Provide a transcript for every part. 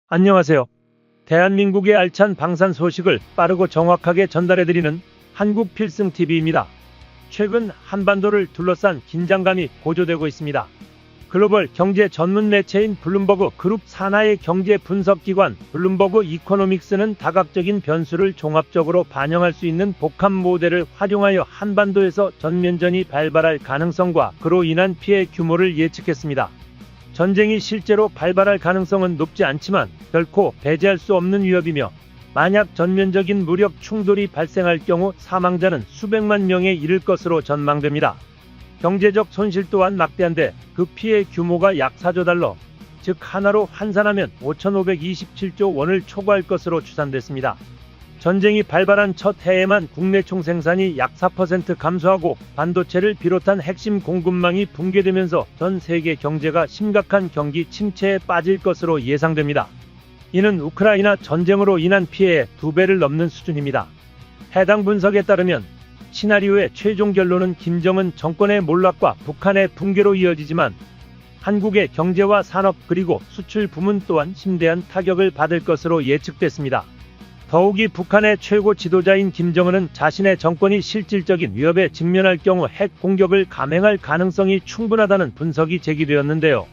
안녕하세요. 대한민국의 알찬 방산 소식을 빠르고 정확하게 전달해드리는 한국필승TV입니다. 최근 한반도를 둘러싼 긴장감이 고조되고 있습니다. 글로벌 경제 전문 매체인 블룸버그 그룹 산하의 경제 분석기관 블룸버그 이코노믹스는 다각적인 변수를 종합적으로 반영할 수 있는 복합 모델을 활용하여 한반도에서 전면전이 발발할 가능성과 그로 인한 피해 규모를 예측했습니다. 전쟁이 실제로 발발할 가능성은 높지 않지만 결코 배제할 수 없는 위협이며, 만약 전면적인 무력 충돌이 발생할 경우 사망자는 수백만 명에 이를 것으로 전망됩니다. 경제적 손실 또한 막대한데 그 피해 규모가 약 4조 달러, 즉 하나로 환산하면 5,527조 원을 초과할 것으로 추산됐습니다. 전쟁이 발발한 첫 해에만 국내 총생산이 약 4% 감소하고 반도체를 비롯한 핵심 공급망이 붕괴되면서 전 세계 경제가 심각한 경기 침체에 빠질 것으로 예상됩니다. 이는 우크라이나 전쟁으로 인한 피해의 2배를 넘는 수준입니다. 해당 분석에 따르면 시나리오의 최종 결론은 김정은 정권의 몰락과 북한의 붕괴로 이어지지만, 한국의 경제와 산업 그리고 수출 부문 또한 심대한 타격을 받을 것으로 예측됐습니다. 더욱이 북한의 최고 지도자인 김정은은 자신의 정권이 실질적인 위협에 직면할 경우 핵 공격을 감행할 가능성이 충분하다는 분석이 제기되었는데요.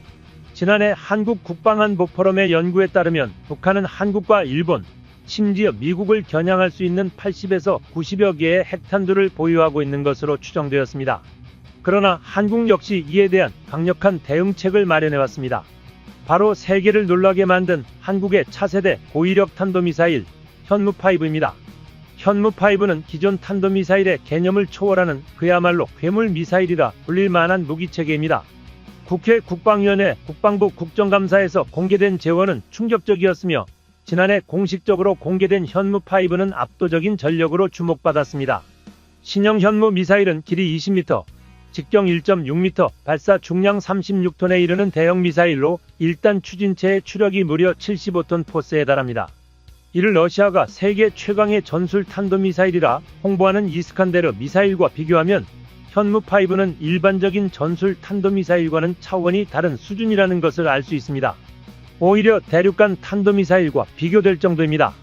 지난해 한국 국방안보포럼의 연구에 따르면 북한은 한국과 일본, 심지어 미국을 겨냥할 수 있는 80에서 90여 개의 핵탄두를 보유하고 있는 것으로 추정되었습니다. 그러나 한국 역시 이에 대한 강력한 대응책을 마련해왔습니다. 바로 세계를 놀라게 만든 한국의 차세대 고위력 탄도미사일 현무5입니다. 현무5는 기존 탄도미사일의 개념을 초월하는 그야말로 괴물 미사일이라 불릴 만한 무기체계입니다. 국회 국방위원회 국방부 국정감사에서 공개된 재원은 충격적이었으며, 지난해 공식적으로 공개된 현무5는 압도적인 전력으로 주목받았습니다. 신형 현무 미사일은 길이 20m, 직경 1.6m, 발사 중량 36톤에 이르는 대형 미사일로 1단 추진체의 추력이 무려 75톤 포스에 달합니다. 이를 러시아가 세계 최강의 전술 탄도미사일이라 홍보하는 이스칸데르 미사일과 비교하면 현무5는 일반적인 전술 탄도미사일과는 차원이 다른 수준이라는 것을 알 수 있습니다. 오히려 대륙간 탄도미사일과 비교될 정도입니다.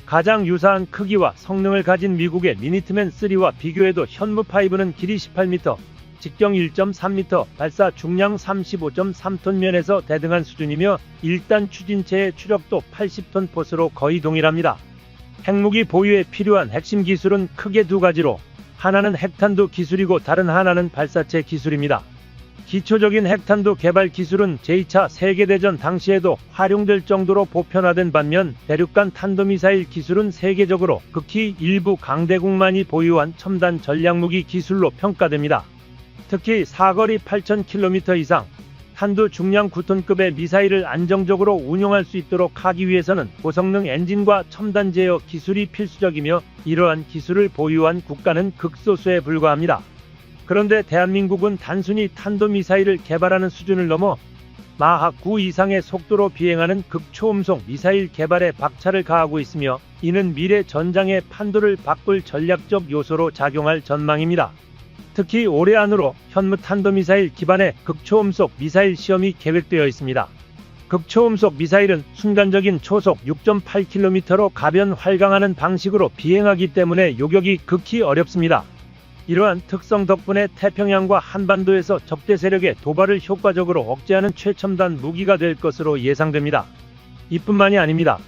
가장 유사한 크기와 성능을 가진 미국의 미니트맨3와 비교해도 현무5는 길이 18m, 직경 1.3m, 발사 중량 35.3톤 면에서 대등한 수준이며 1단 추진체의 추력도 80톤 포스로 거의 동일합니다. 핵무기 보유에 필요한 핵심 기술은 크게 두 가지로, 하나는 핵탄두 기술이고 다른 하나는 발사체 기술입니다. 기초적인 핵탄두 개발 기술은 제2차 세계대전 당시에도 활용될 정도로 보편화된 반면, 대륙간 탄도미사일 기술은 세계적으로 극히 일부 강대국만이 보유한 첨단 전략무기 기술로 평가됩니다. 특히 사거리 8,000km 이상, 탄두 중량 9톤급의 미사일을 안정적으로 운용할 수 있도록 하기 위해서는 고성능 엔진과 첨단 제어 기술이 필수적이며, 이러한 기술을 보유한 국가는 극소수에 불과합니다. 그런데 대한민국은 단순히 탄도미사일을 개발하는 수준을 넘어 마하 9 이상의 속도로 비행하는 극초음속 미사일 개발에 박차를 가하고 있으며, 이는 미래 전장의 판도를 바꿀 전략적 요소로 작용할 전망입니다. 특히 올해 안으로 현무 탄도미사일 기반의 극초음속 미사일 시험이 계획되어 있습니다. 극초음속 미사일은 순간적인 초속 6.8km로 가변 활강하는 방식으로 비행하기 때문에 요격이 극히 어렵습니다. 이러한 특성 덕분에 태평양과 한반도에서 적대 세력의 도발을 효과적으로 억제하는 최첨단 무기가 될 것으로 예상됩니다. 이뿐만이 아닙니다.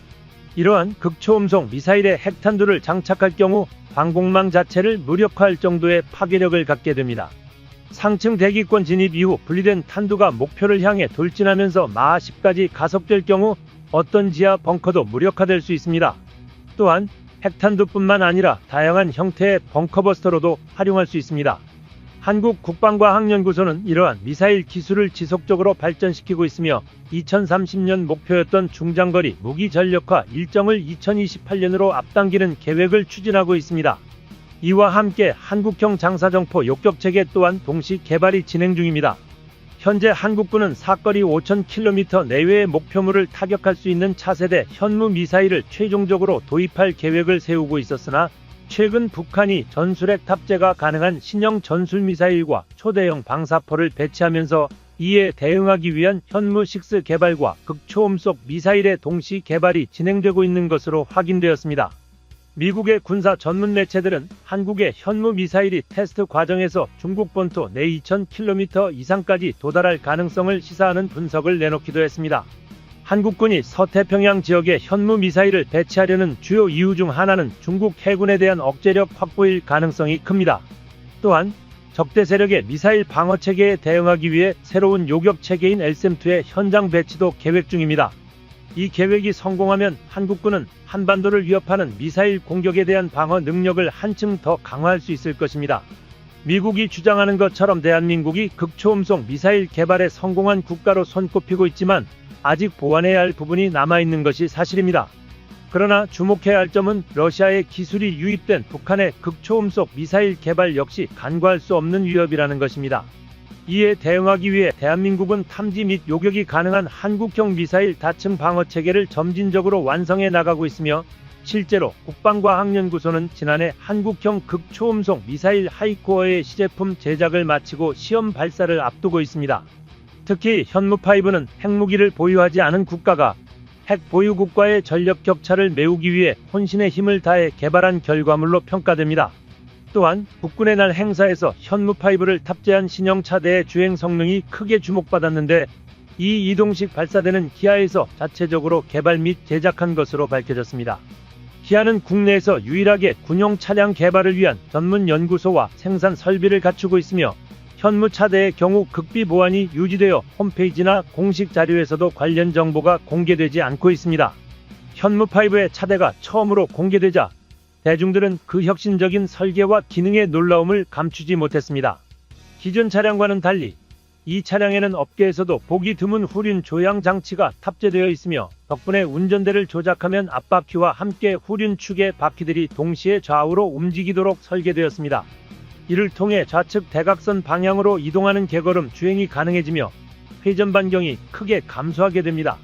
이러한 극초음속 미사일의 핵탄두를 장착할 경우 방공망 자체를 무력화할 정도의 파괴력을 갖게 됩니다. 상층 대기권 진입 이후 분리된 탄두가 목표를 향해 돌진하면서 마하 10까지 가속될 경우 어떤 지하 벙커도 무력화될 수 있습니다. 또한 핵탄두뿐만 아니라 다양한 형태의 벙커버스터로도 활용할 수 있습니다. 한국국방과학연구소는 이러한 미사일 기술을 지속적으로 발전시키고 있으며, 2030년 목표였던 중장거리 무기 전력화 일정을 2028년으로 앞당기는 계획을 추진하고 있습니다. 이와 함께 한국형 장사정포 욕격체계 또한 동시 개발이 진행 중입니다. 현재 한국군은 사거리 5,000km 내외의 목표물을 타격할 수 있는 차세대 현무 미사일을 최종적으로 도입할 계획을 세우고 있었으나, 최근 북한이 전술핵 탑재가 가능한 신형 전술미사일과 초대형 방사포를 배치하면서 이에 대응하기 위한 현무6 개발과 극초음속 미사일의 동시 개발이 진행되고 있는 것으로 확인되었습니다. 미국의 군사 전문 매체들은 한국의 현무 미사일이 테스트 과정에서 중국 본토 내 2000km 이상까지 도달할 가능성을 시사하는 분석을 내놓기도 했습니다. 한국군이 서태평양 지역에 현무 미사일을 배치하려는 주요 이유 중 하나는 중국 해군에 대한 억제력 확보일 가능성이 큽니다. 또한 적대 세력의 미사일 방어 체계에 대응하기 위해 새로운 요격 체계인 LSAM-2의 현장 배치도 계획 중입니다. 이 계획이 성공하면 한국군은 한반도를 위협하는 미사일 공격에 대한 방어 능력을 한층 더 강화할 수 있을 것입니다. 미국이 주장하는 것처럼 대한민국이 극초음속 미사일 개발에 성공한 국가로 손꼽히고 있지만 아직 보완해야 할 부분이 남아있는 것이 사실입니다. 그러나 주목해야 할 점은 러시아의 기술이 유입된 북한의 극초음속 미사일 개발 역시 간과할 수 없는 위협이라는 것입니다. 이에 대응하기 위해 대한민국은 탐지 및 요격이 가능한 한국형 미사일 다층 방어 체계를 점진적으로 완성해 나가고 있으며 실제로 국방과학연구소는 지난해 한국형 극초음속 미사일 하이코어의 시제품 제작을 마치고 시험 발사를 앞두고 있습니다. 특히 현무5는 핵무기를 보유하지 않은 국가가 핵 보유 국가의 전력 격차를 메우기 위해 혼신의 힘을 다해 개발한 결과물로 평가됩니다. 또한 국군의 날 행사에서 현무5를 탑재한 신형 차대의 주행 성능이 크게 주목받았는데 이 이동식 발사대는 기아에서 자체적으로 개발 및 제작한 것으로 밝혀졌습니다. 기아는 국내에서 유일하게 군용 차량 개발을 위한 전문 연구소와 생산 설비를 갖추고 있으며 현무 차대의 경우 극비 보안이 유지되어 홈페이지나 공식 자료에서도 관련 정보가 공개되지 않고 있습니다. 현무5의 차대가 처음으로 공개되자 대중들은 그 혁신적인 설계와 기능의 놀라움을 감추지 못했습니다. 기존 차량과는 달리 이 차량에는 업계에서도 보기 드문 후륜 조향 장치가 탑재되어 있으며 덕분에 운전대를 조작하면 앞바퀴와 함께 후륜 축의 바퀴들이 동시에 좌우로 움직이도록 설계되었습니다. 이를 통해 좌측 대각선 방향으로 이동하는 개걸음 주행이 가능해지며 회전 반경이 크게 감소하게 됩니다.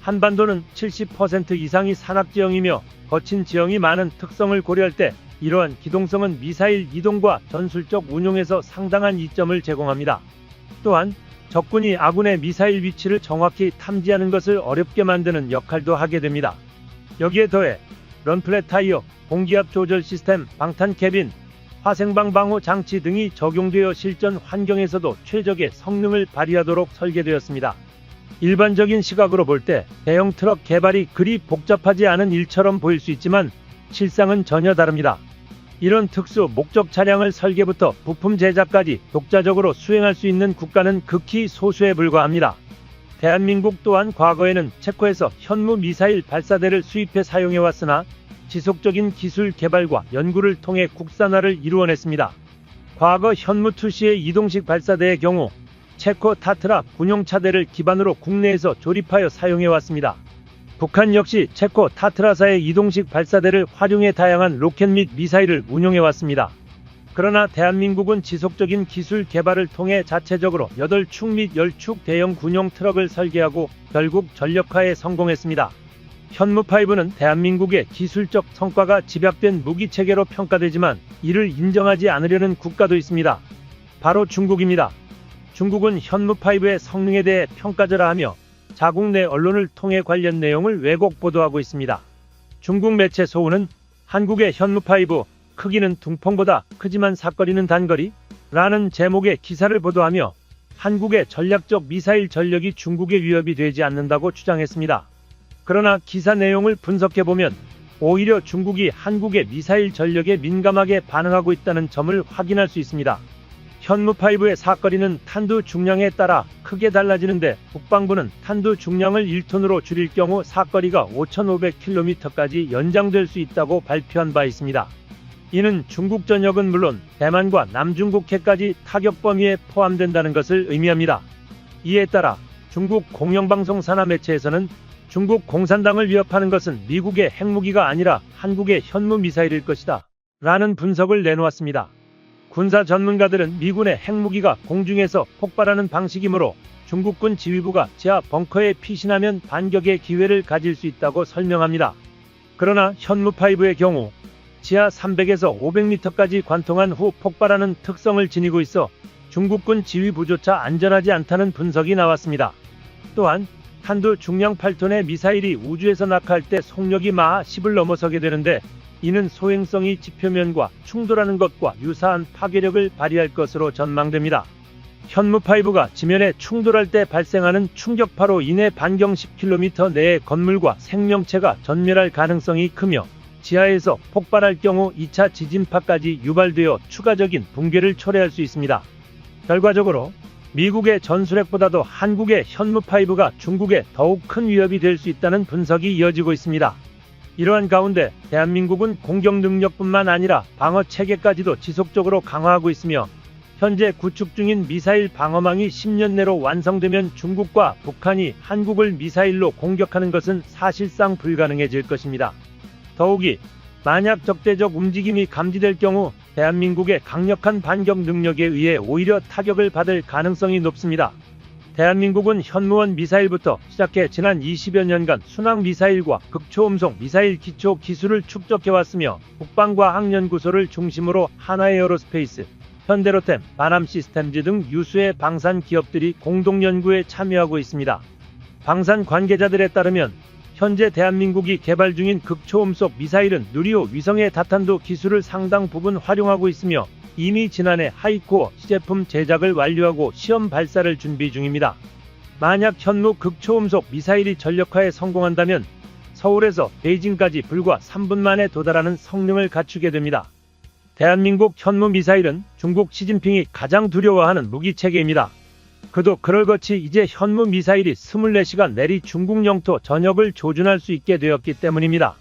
한반도는 70% 이상이 산악지형이며 거친 지형이 많은 특성을 고려할 때 이러한 기동성은 미사일 이동과 전술적 운용에서 상당한 이점을 제공합니다. 또한 적군이 아군의 미사일 위치를 정확히 탐지하는 것을 어렵게 만드는 역할도 하게 됩니다. 여기에 더해 런플랫 타이어, 공기압 조절 시스템, 방탄 캐빈, 화생방 방호 장치 등이 적용되어 실전 환경에서도 최적의 성능을 발휘하도록 설계되었습니다. 일반적인 시각으로 볼 때 대형 트럭 개발이 그리 복잡하지 않은 일처럼 보일 수 있지만 실상은 전혀 다릅니다. 이런 특수 목적 차량을 설계부터 부품 제작까지 독자적으로 수행할 수 있는 국가는 극히 소수에 불과합니다. 대한민국 또한 과거에는 체코에서 현무 미사일 발사대를 수입해 사용해왔으나 지속적인 기술 개발과 연구를 통해 국산화를 이루어냈습니다. 과거 현무2C의 이동식 발사대의 경우 체코 타트라 군용 차대를 기반으로 국내에서 조립하여 사용해왔습니다. 북한 역시 체코 타트라사의 이동식 발사대를 활용해 다양한 로켓 및 미사일을 운용해왔습니다. 그러나 대한민국은 지속적인 기술 개발을 통해 자체적으로 8축 및 10축 대형 군용 트럭을 설계하고 결국 전력화에 성공했습니다. 현무5는 대한민국의 기술적 성과가 집약된 무기체계로 평가되지만 이를 인정하지 않으려는 국가도 있습니다. 바로 중국입니다. 중국은 현무5의 성능에 대해 평가절하 하며 자국 내 언론을 통해 관련 내용을 왜곡 보도하고 있습니다. 중국 매체 소우는 한국의 현무5 크기는 둥펑보다 크지만 사거리는 단거리? 라는 제목의 기사를 보도하며 한국의 전략적 미사일 전력이 중국의 위협이 되지 않는다고 주장했습니다. 그러나 기사 내용을 분석해보면 오히려 중국이 한국의 미사일 전력에 민감하게 반응하고 있다는 점을 확인할 수 있습니다. 현무5의 사거리는 탄두 중량에 따라 크게 달라지는데 국방부는 탄두 중량을 1톤으로 줄일 경우 사거리가 5,500km까지 연장될 수 있다고 발표한 바 있습니다. 이는 중국 전역은 물론 대만과 남중국해까지 타격 범위에 포함된다는 것을 의미합니다. 이에 따라 중국 공영방송 산하 매체에서는 중국 공산당을 위협하는 것은 미국의 핵무기가 아니라 한국의 현무 미사일일 것이다 라는 분석을 내놓았습니다. 군사 전문가들은 미군의 핵무기가 공중에서 폭발하는 방식이므로 중국군 지휘부가 지하 벙커에 피신하면 반격의 기회를 가질 수 있다고 설명합니다. 그러나 현무5의 경우 지하 300에서 500m까지 관통한 후 폭발하는 특성을 지니고 있어 중국군 지휘부조차 안전하지 않다는 분석이 나왔습니다. 또한 탄두 중량 8톤의 미사일이 우주에서 낙하할 때 속력이 마하 10을 넘어서게 되는데 이는 소행성이 지표면과 충돌하는 것과 유사한 파괴력을 발휘할 것으로 전망됩니다. 현무5가 지면에 충돌할 때 발생하는 충격파로 인해 반경 10km 내의 건물과 생명체가 전멸할 가능성이 크며 지하에서 폭발할 경우 2차 지진파까지 유발되어 추가적인 붕괴를 초래할 수 있습니다. 결과적으로 미국의 전술핵보다도 한국의 현무5가 중국에 더욱 큰 위협이 될 수 있다는 분석이 이어지고 있습니다. 이러한 가운데 대한민국은 공격 능력뿐만 아니라 방어 체계까지도 지속적으로 강화하고 있으며 현재 구축 중인 미사일 방어망이 10년 내로 완성되면 중국과 북한이 한국을 미사일로 공격하는 것은 사실상 불가능해질 것입니다. 더욱이 만약 적대적 움직임이 감지될 경우 대한민국의 강력한 반격 능력에 의해 오히려 타격을 받을 가능성이 높습니다. 대한민국은 현무원 미사일부터 시작해 지난 20여 년간 순항미사일과 극초음속 미사일 기초 기술을 축적해왔으며 국방과학연구소를 중심으로 하나에어로스페이스, 현대로템, 바남시스템즈 등 유수의 방산 기업들이 공동 연구에 참여하고 있습니다. 방산 관계자들에 따르면 현재 대한민국이 개발 중인 극초음속 미사일은 누리호 위성의 다탄두 기술을 상당 부분 활용하고 있으며 이미 지난해 하이코어 시제품 제작을 완료하고 시험 발사를 준비 중입니다. 만약 현무 극초음속 미사일이 전력화에 성공한다면 서울에서 베이징까지 불과 3분 만에 도달하는 성능을 갖추게 됩니다. 대한민국 현무 미사일은 중국 시진핑이 가장 두려워하는 무기체계입니다. 그도 그럴것이 이제 현무 미사일이 24시간 내리 중국 영토 전역을 조준할 수 있게 되었기 때문입니다.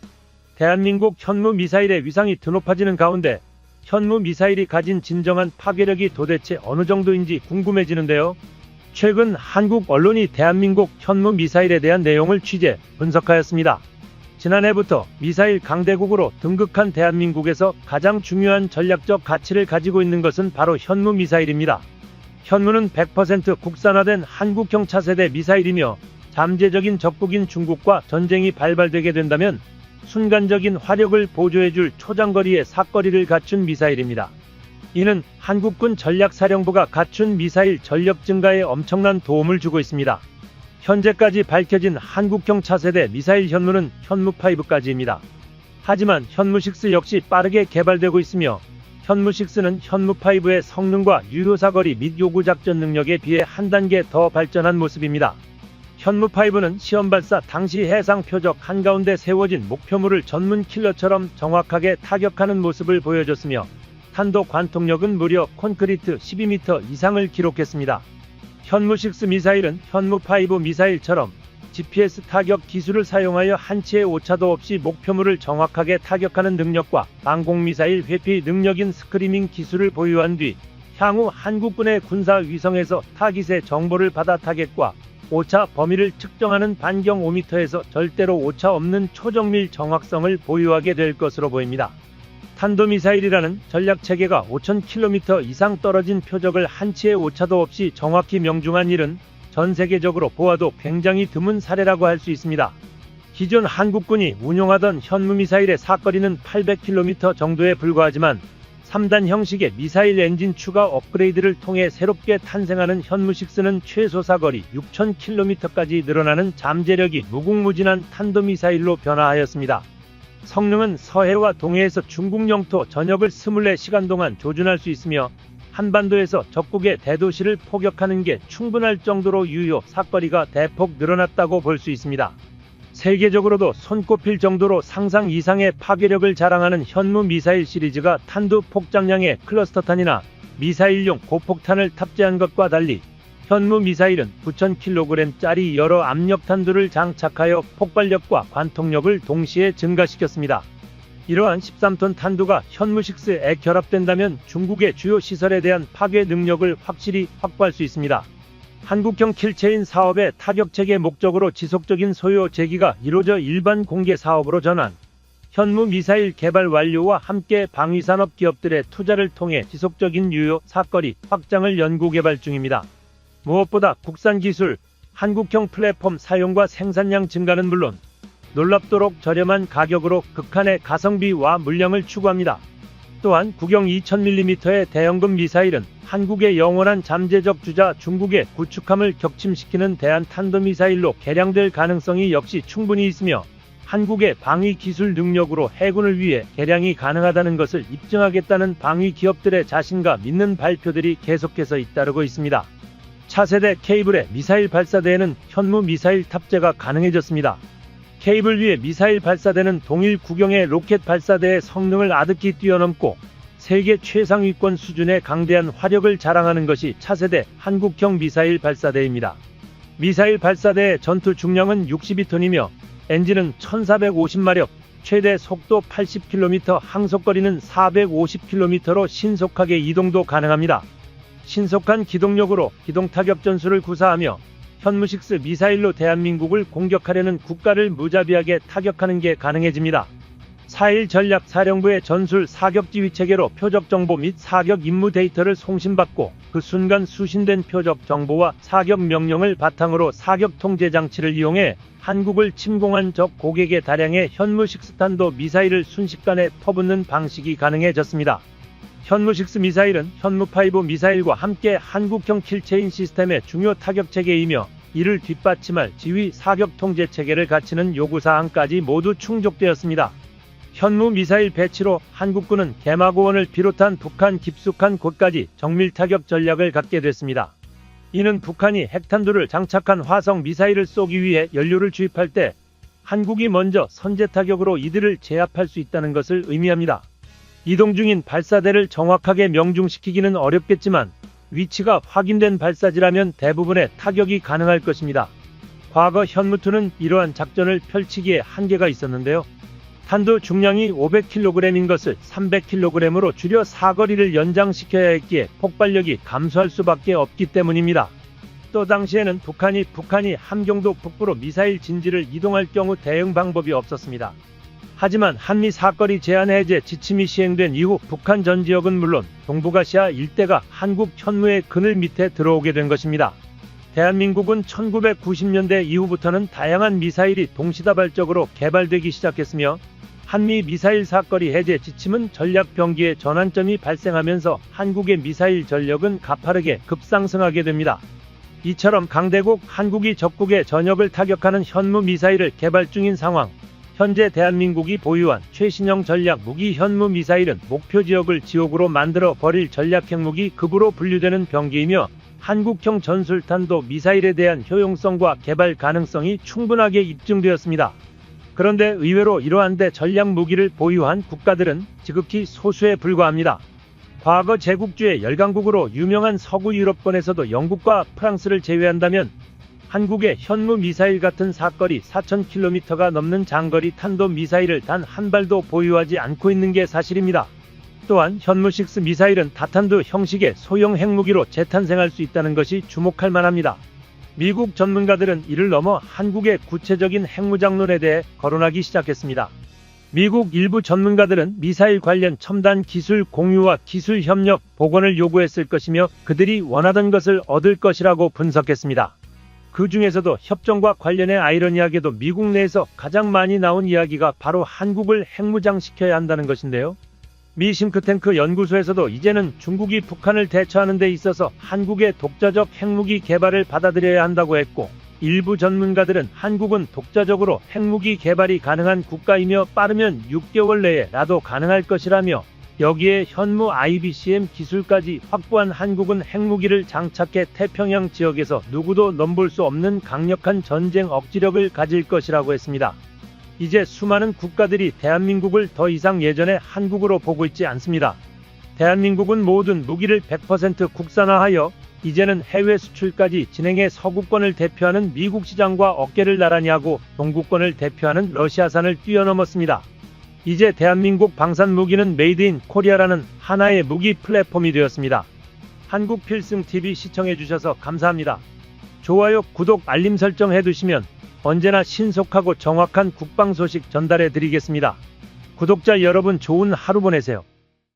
대한민국 현무 미사일의 위상이 드높아지는 가운데 현무 미사일이 가진 진정한 파괴력이 도대체 어느 정도인지 궁금해지는데요. 최근 한국 언론이 대한민국 현무 미사일에 대한 내용을 취재, 분석하였습니다. 지난해부터 미사일 강대국으로 등극한 대한민국에서 가장 중요한 전략적 가치를 가지고 있는 것은 바로 현무 미사일입니다. 현무는 100% 국산화된 한국형 차세대 미사일이며 잠재적인 적국인 중국과 전쟁이 발발되게 된다면 순간적인 화력을 보조해줄 초장거리의 사거리를 갖춘 미사일입니다. 이는 한국군 전략사령부가 갖춘 미사일 전력 증가에 엄청난 도움을 주고 있습니다. 현재까지 밝혀진 한국형 차세대 미사일 현무는 현무5까지입니다. 하지만 현무6 역시 빠르게 개발되고 있으며 현무6는 현무5의 성능과 유효사거리 및 요구작전 능력에 비해 한 단계 더 발전한 모습입니다. 현무5는 시험발사 당시 해상 표적 한가운데 세워진 목표물을 전문 킬러처럼 정확하게 타격하는 모습을 보여줬으며 탄도 관통력은 무려 콘크리트 12m 이상을 기록했습니다. 현무6 미사일은 현무5 미사일처럼 GPS 타격 기술을 사용하여 한치의 오차도 없이 목표물을 정확하게 타격하는 능력과 방공미사일 회피 능력인 스크리밍 기술을 보유한 뒤 향후 한국군의 군사 위성에서 타깃의 정보를 받아 타겟과 오차 범위를 측정하는 반경 5m에서 절대로 오차 없는 초정밀 정확성을 보유하게 될 것으로 보입니다. 탄도미사일이라는 전략체계가 5000km 이상 떨어진 표적을 한치의 오차도 없이 정확히 명중한 일은 전 세계적으로 보아도 굉장히 드문 사례라고 할 수 있습니다. 기존 한국군이 운용하던 현무미사일의 사거리는 800km 정도에 불과하지만 3단 형식의 미사일 엔진 추가 업그레이드를 통해 새롭게 탄생하는 현무6는 최소 사거리 6000km까지 늘어나는 잠재력이 무궁무진한 탄도미사일로 변화하였습니다. 성능은 서해와 동해에서 중국 영토 전역을 24시간 동안 조준할 수 있으며 한반도에서 적국의 대도시를 포격하는 게 충분할 정도로 유효 사거리가 대폭 늘어났다고 볼 수 있습니다. 세계적으로도 손꼽힐 정도로 상상 이상의 파괴력을 자랑하는 현무 미사일 시리즈가 탄두 폭장량의 클러스터탄이나 미사일용 고폭탄을 탑재한 것과 달리 현무 미사일은 9000kg짜리 여러 압력 탄두를 장착하여 폭발력과 관통력을 동시에 증가시켰습니다. 이러한 13톤 탄두가 현무6에 결합된다면 중국의 주요 시설에 대한 파괴 능력을 확실히 확보할 수 있습니다. 한국형 킬체인 사업의 타격체계 목적으로 지속적인 소요 제기가 이루어져 일반 공개 사업으로 전환, 현무 미사일 개발 완료와 함께 방위산업 기업들의 투자를 통해 지속적인 유효 사거리 확장을 연구 개발 중입니다. 무엇보다 국산 기술, 한국형 플랫폼 사용과 생산량 증가는 물론 놀랍도록 저렴한 가격으로 극한의 가성비와 물량을 추구합니다. 또한 구경 2000mm의 대형급 미사일은 한국의 영원한 잠재적 주자 중국의 구축함을 격침시키는 대한탄도미사일로 개량될 가능성이 역시 충분히 있으며 한국의 방위 기술 능력으로 해군을 위해 개량이 가능하다는 것을 입증하겠다는 방위 기업들의 자신감 있는 발표들이 계속해서 잇따르고 있습니다. 차세대 케이블의 미사일 발사대에는 현무 미사일 탑재가 가능해졌습니다. 케이블 위에 미사일 발사대는 동일 구경의 로켓 발사대의 성능을 아득히 뛰어넘고 세계 최상위권 수준의 강대한 화력을 자랑하는 것이 차세대 한국형 미사일 발사대입니다. 미사일 발사대의 전투 중량은 62톤이며 엔진은 1450마력, 최대 속도 80km, 항속거리는 450km로 신속하게 이동도 가능합니다. 신속한 기동력으로 기동타격 전술을 구사하며 현무6 미사일로 대한민국을 공격하려는 국가를 무자비하게 타격하는 게 가능해집니다. 4.1 전략사령부의 전술 사격지휘 체계로 표적 정보 및 사격 임무 데이터를 송신받고 그 순간 수신된 표적 정보와 사격 명령을 바탕으로 사격 통제 장치를 이용해 한국을 침공한 적 고객의 다량의 현무6 탄도 미사일을 순식간에 퍼붓는 방식이 가능해졌습니다. 현무6 미사일은 현무5 미사일과 함께 한국형 킬체인 시스템의 중요 타격 체계이며 이를 뒷받침할 지휘 사격 통제 체계를 갖추는 요구사항까지 모두 충족되었습니다. 현무 미사일 배치로 한국군은 개마고원을 비롯한 북한 깊숙한 곳까지 정밀 타격 전략을 갖게 됐습니다. 이는 북한이 핵탄두를 장착한 화성 미사일을 쏘기 위해 연료를 주입할 때 한국이 먼저 선제 타격으로 이들을 제압할 수 있다는 것을 의미합니다. 이동 중인 발사대를 정확하게 명중시키기는 어렵겠지만 위치가 확인된 발사지라면 대부분의 타격이 가능할 것입니다. 과거 현무2는 이러한 작전을 펼치기에 한계가 있었는데요. 탄두 중량이 500kg인 것을 300kg으로 줄여 사거리를 연장시켜야 했기에 폭발력이 감소할 수밖에 없기 때문입니다. 또 당시에는 북한이 함경도 북부로 미사일 진지를 이동할 경우 대응 방법이 없었습니다. 하지만 한미 사거리 제한 해제 지침이 시행된 이후 북한 전 지역은 물론 동북아시아 일대가 한국 현무의 그늘 밑에 들어오게 된 것입니다. 대한민국은 1990년대 이후부터는 다양한 미사일이 동시다발적으로 개발되기 시작했으며 한미 미사일 사거리 해제 지침은 전략 병기의 전환점이 발생하면서 한국의 미사일 전력은 가파르게 급상승하게 됩니다. 이처럼 강대국 한국이 적국의 전역을 타격하는 현무 미사일을 개발 중인 상황. 현재 대한민국이 보유한 최신형 전략 무기 현무 미사일은 목표 지역을 지옥으로 만들어 버릴 전략 핵무기 급으로 분류되는 병기이며 한국형 전술탄도 미사일에 대한 효용성과 개발 가능성이 충분하게 입증되었습니다. 그런데 의외로 이러한 대 전략 무기를 보유한 국가들은 지극히 소수에 불과합니다. 과거 제국주의 열강국으로 유명한 서구 유럽권에서도 영국과 프랑스를 제외한다면 한국의 현무 미사일 같은 사거리 4000km가 넘는 장거리 탄도 미사일을 단 한 발도 보유하지 않고 있는 게 사실입니다. 또한 현무6 미사일은 다탄두 형식의 소형 핵무기로 재탄생할 수 있다는 것이 주목할 만합니다. 미국 전문가들은 이를 넘어 한국의 구체적인 핵무장론에 대해 거론하기 시작했습니다. 미국 일부 전문가들은 미사일 관련 첨단 기술 공유와 기술 협력, 복원을 요구했을 것이며 그들이 원하던 것을 얻을 것이라고 분석했습니다. 그 중에서도 협정과 관련해 아이러니하게도 미국 내에서 가장 많이 나온 이야기가 바로 한국을 핵무장시켜야 한다는 것인데요. 미 싱크탱크 연구소에서도 이제는 중국이 북한을 대처하는 데 있어서 한국의 독자적 핵무기 개발을 받아들여야 한다고 했고, 일부 전문가들은 한국은 독자적으로 핵무기 개발이 가능한 국가이며 빠르면 6개월 내에라도 가능할 것이라며, 여기에 현무 IBCM 기술까지 확보한 한국은 핵무기를 장착해 태평양 지역에서 누구도 넘볼 수 없는 강력한 전쟁 억지력을 가질 것이라고 했습니다. 이제 수많은 국가들이 대한민국을 더 이상 예전의 한국으로 보고 있지 않습니다. 대한민국은 모든 무기를 100% 국산화하여 이제는 해외 수출까지 진행해 서구권을 대표하는 미국 시장과 어깨를 나란히 하고 동구권을 대표하는 러시아산을 뛰어넘었습니다. 이제 대한민국 방산 무기는 메이드 인 코리아라는 하나의 무기 플랫폼이 되었습니다. 한국필승TV 시청해주셔서 감사합니다. 좋아요, 구독, 알림 설정 해두시면 언제나 신속하고 정확한 국방 소식 전달해 드리겠습니다. 구독자 여러분, 좋은 하루 보내세요.